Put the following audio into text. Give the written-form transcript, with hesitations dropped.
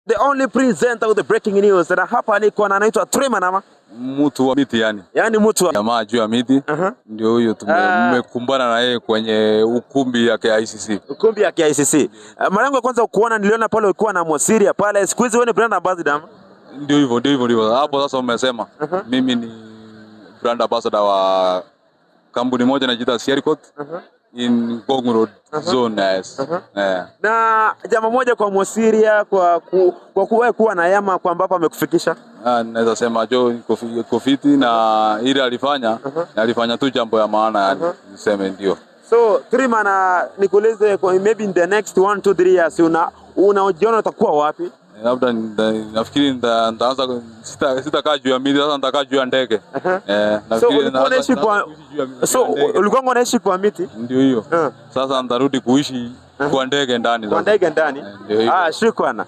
The only presenter with the breaking news. Na hapa niko na anaitwa Triman ama mtu wa miti yani. Yaani mtu wa jamaa juu ya miti. Ndio huyo tumekumbana na yeye kwenye ukumbi ya KICC. Ukumbi ya KICC. Mara yangu ya kwanza kuona niliona pale ulikuwa na Mosiria pale. Siku hizi wewe ni brand ambassador. Ndio hivyo. Hapo sasa umesema. Mimi ni brand ambassador wa kampuni moja inajiita Siericot. In Ngong Road zone yes. Na jamaa moja kwa Mosiria kwa kuwa na yama kwa ambapo amekufikisha. Naweza sema Joe Kofiti na ile alifanya tu jambo ya maana yani niseme ndio. So Triman, nikuulize maybe in the next 1 2 3 years unajiona utakuwa wapi? Labda nafikiri nitaanza sitakaa juu ya miti, sasa nitakaa juu ya ndege. Nafikiri unaishi kwa ulikuwa unaishi kwa miti? Ndio hiyo. Sasa nitarudi kuishi kwa ndege ndani sasa. Kwa ndege ndani? Shukrani.